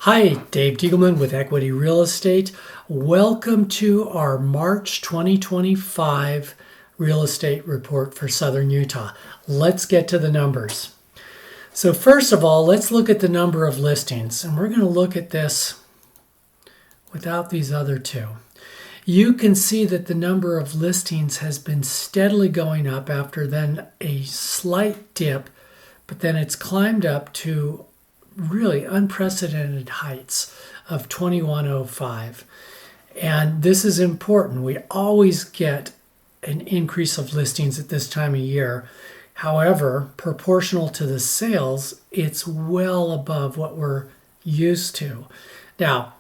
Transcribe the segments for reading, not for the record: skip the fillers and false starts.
Hi, Dave Diegelman with Equity Real Estate. Welcome to our March 2025 real estate report for Southern Utah. Let's get to the numbers. So first of all, let's look at the number of listings, and we're going to look at this without these other two. You can see that the number of listings has been steadily going up after then a slight dip, but then it's climbed up to really unprecedented heights of 2105. And this is important. We always get an increase of listings at this time of year. However, proportional to the sales, it's well above what we're used to. Now,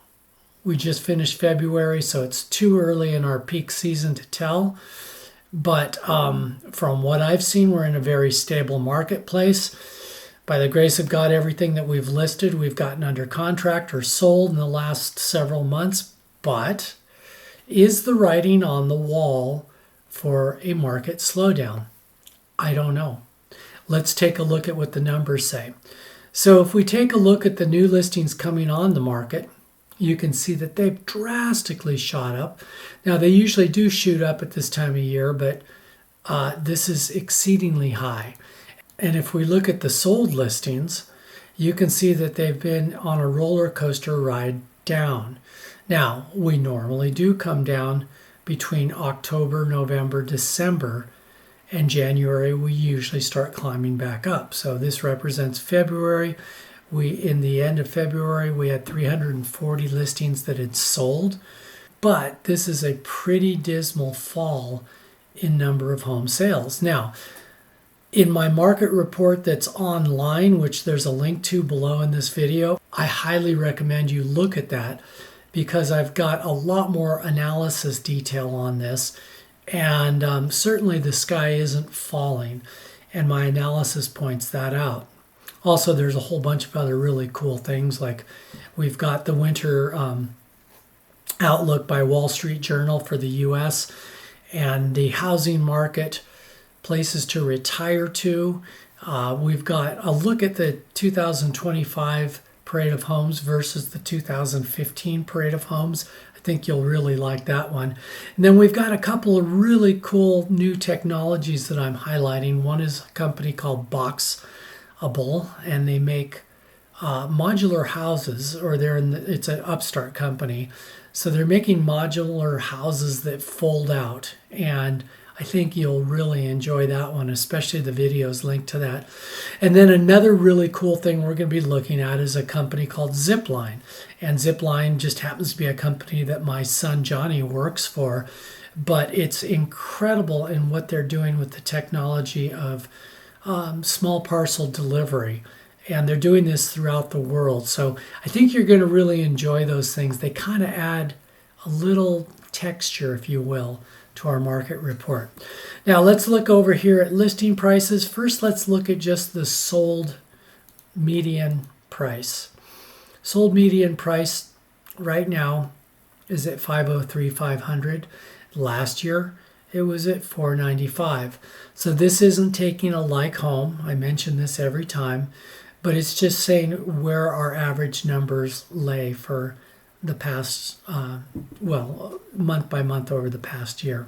we just finished February, so it's too early in our peak season to tell. But from what I've seen, we're in a very stable marketplace. By the grace of God, everything that we've listed, we've gotten under contract or sold in the last several months. But is the writing on the wall for a market slowdown? I don't know. Let's take a look at what the numbers say. So if we take a look at the new listings coming on the market, you can see that they've drastically shot up. Now, they usually do shoot up at this time of year, but this is exceedingly high. And if we look at the sold listings, you can see that they've been on a roller coaster ride down. Now, we normally do come down between October, November, December, and January. We usually start climbing back up. So this represents February. In the end of February, we had 340 listings that had sold. But this is a pretty dismal fall in number of home sales. Now, in my market report that's online, which there's a link to below in this video, I highly recommend you look at that because I've got a lot more analysis detail on this. And certainly the sky isn't falling, and my analysis points that out. Also, there's a whole bunch of other really cool things, like we've got the winter outlook by Wall Street Journal for the U.S. and the housing market, places to retire to. We've got a look at the 2025 Parade of Homes versus the 2015 Parade of Homes. I think you'll really like that one. And then we've got a couple of really cool new technologies that I'm highlighting. One is a company called Boxable, and they make modular houses, or it's an upstart company. So they're making modular houses that fold out, and I think you'll really enjoy that one, especially the videos linked to that. And then another really cool thing we're going to be looking at is a company called Zipline. And Zipline just happens to be a company that my son Johnny works for. But it's incredible in what they're doing with the technology of small parcel delivery. And they're doing this throughout the world. So I think you're going to really enjoy those things. They kind of add a little texture, if you will, to our market report. Now let's look over here at listing prices. First, let's look at just the sold median price. Sold median price right now is at $503,500. Last year it was at $495. So this isn't taking a like home. I mention this every time, but it's just saying where our average numbers lay for the past, month by month over the past year.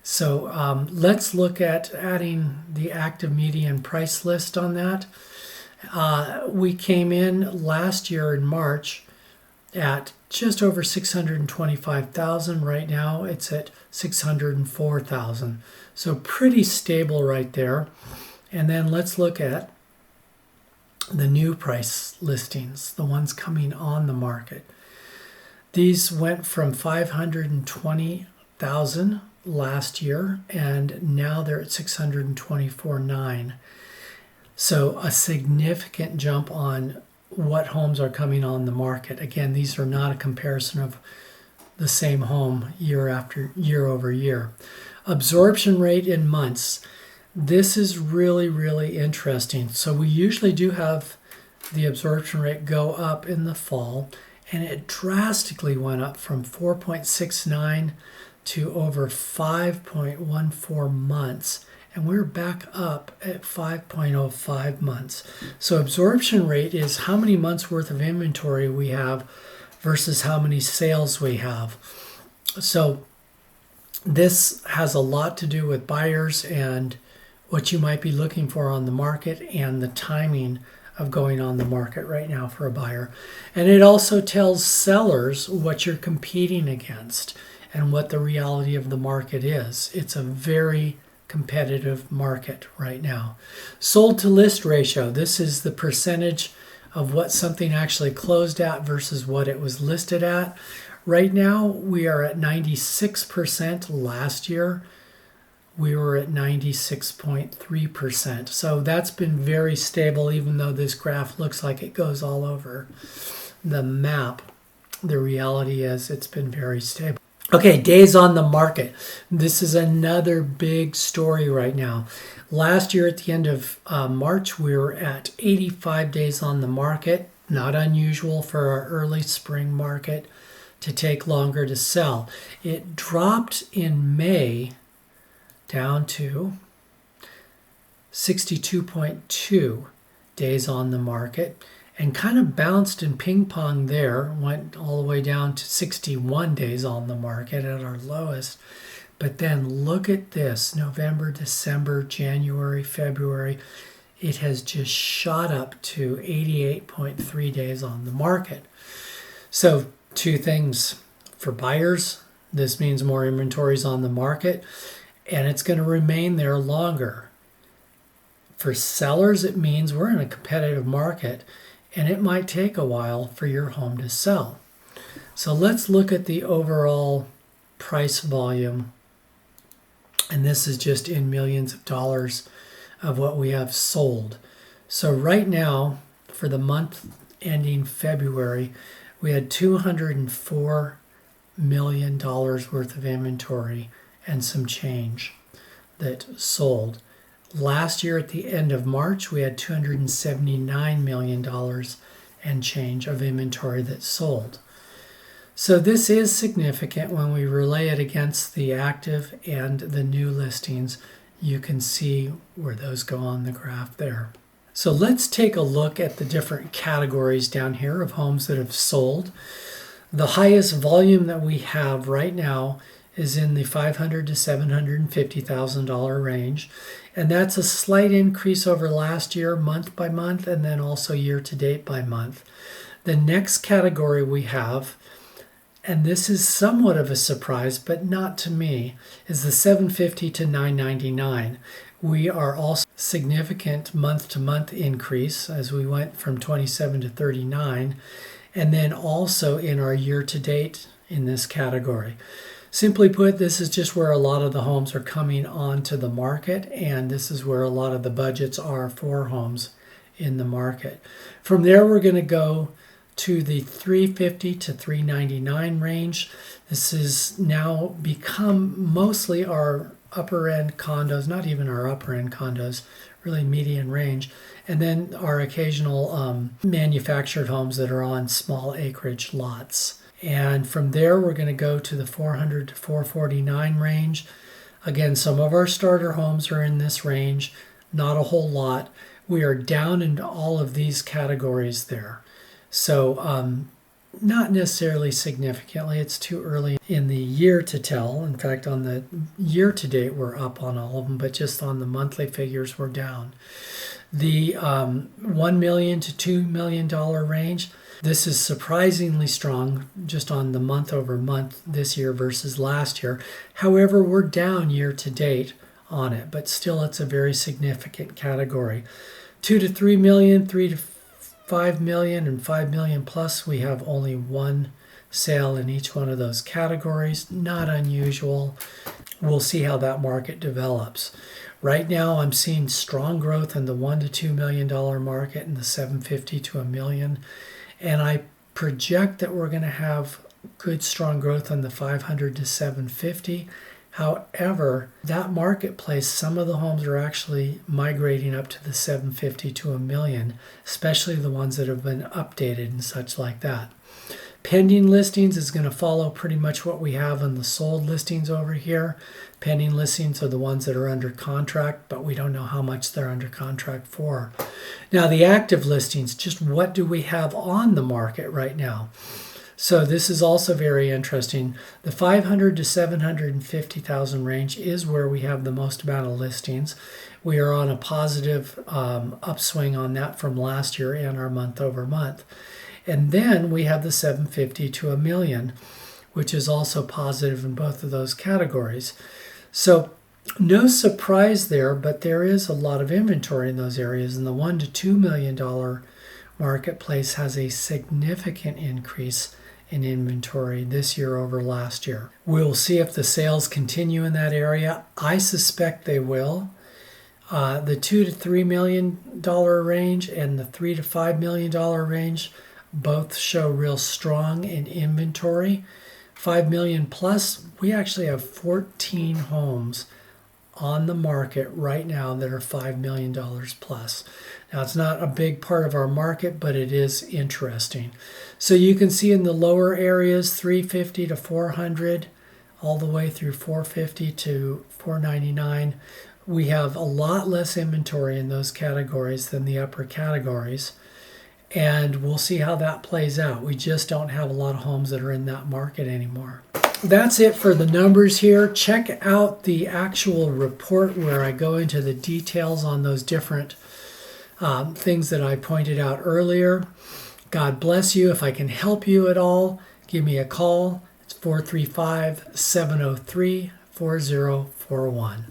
So let's look at adding the active median price list on that. We came in last year in March at just over 625,000. Right now it's at 604,000. So pretty stable right there. And then let's look at the new price listings, the ones coming on the market. These went from 520,000 last year, and now they're at 624,900. So a significant jump on what homes are coming on the market. Again, these are not a comparison of the same home year over year. Absorption rate in months. This is really, really interesting. So we usually do have the absorption rate go up in the fall, and it drastically went up from 4.69 to over 5.14 months and we're back up at 5.05 months. So absorption rate is how many months worth of inventory we have versus how many sales we have. So this has a lot to do with buyers and what you might be looking for on the market and the timing of going on the market right now for a buyer. And it also tells sellers what you're competing against and what the reality of the market is. It's a very competitive market right now. Sold to list ratio. This is the percentage of what something actually closed at versus what it was listed at. Right now, we are at 96%. Last year, we were at 96.3%. So that's been very stable, even though this graph looks like it goes all over the map. The reality is it's been very stable. Okay, days on the market. This is another big story right now. Last year at the end of March, we were at 85 days on the market. Not unusual for our early spring market to take longer to sell. It dropped in May down to 62.2 days on the market and kind of bounced and ping-ponged there, went all the way down to 61 days on the market at our lowest. But then look at this, November, December, January, February, it has just shot up to 88.3 days on the market. So two things for buyers, this means more inventories on the market, and it's going to remain there longer. For sellers, it means we're in a competitive market, and it might take a while for your home to sell. So let's look at the overall price volume, and this is just in millions of dollars of what we have sold. So right now, for the month ending February, we had $204 million worth of inventory and some change that sold. Last year at the end of March, we had $279 million and change of inventory that sold. So this is significant when we relay it against the active and the new listings. You can see where those go on the graph there. So let's take a look at the different categories down here of homes that have sold. The highest volume that we have right now is in the $500,000 to $750,000 range. And that's a slight increase over last year, month by month, and then also year to date by month. The next category we have, and this is somewhat of a surprise, but not to me, is the $750,000 to $999,000. We are also significant month-to-month increase as we went from 27 to 39, and then also in our year-to-date in this category. Simply put, this is just where a lot of the homes are coming onto the market, and this is where a lot of the budgets are for homes in the market. From there, we're going to go to the $350,000 to $399,000 range. This has now become mostly our upper end condos, not even our upper end condos, really median range, and then our occasional manufactured homes that are on small acreage lots. And from there, we're going to go to the $400,000 to $449,000 range. Again, some of our starter homes are in this range, not a whole lot. We are down into all of these categories there. So not necessarily significantly. It's too early in the year to tell. In fact, on the year to date, we're up on all of them, but just on the monthly figures, we're down. The $1 million to $2 million range, this is surprisingly strong just on the month over month this year versus last year. However, we're down year to date on it, but still it's a very significant category. 2 to 3 million, 3 to 5 million, and 5 million plus, we have only one sale in each one of those categories. Not unusual. We'll see how that market develops. Right now, I'm seeing strong growth in the $1 to $2 million market and the $750,000 to $1 million. And I project that we're going to have good, strong growth on the $500,000 to $750,000. However, that marketplace, some of the homes are actually migrating up to the $750,000 to $1 million, especially the ones that have been updated and such like that. Pending listings is going to follow pretty much what we have on the sold listings over here. Pending listings are the ones that are under contract, but we don't know how much they're under contract for. Now the active listings, just what do we have on the market right now? So this is also very interesting. The 500 to 750,000 range is where we have the most amount of listings. We are on a positive upswing on that from last year and our month over month. And then we have the 750 to a million, which is also positive in both of those categories. So no surprise there, but there is a lot of inventory in those areas, and the $1 to $2 million marketplace has a significant increase in inventory this year over last year. We'll see if the sales continue in that area. I suspect they will. The $2 to $3 million range and the $3 to $5 million range both show real strong in inventory. 5 million plus, we actually have 14 homes on the market right now that are $5 million plus. Now, it's not a big part of our market, but it is interesting. So you can see in the lower areas, 350 to 400, all the way through 450 to 499. We have a lot less inventory in those categories than the upper categories. And we'll see how that plays out. We just don't have a lot of homes that are in that market anymore. That's it for the numbers here. Check out the actual report where I go into the details on those different things that I pointed out earlier. God bless you. If I can help you at all, give me a call. It's 435-703-4041.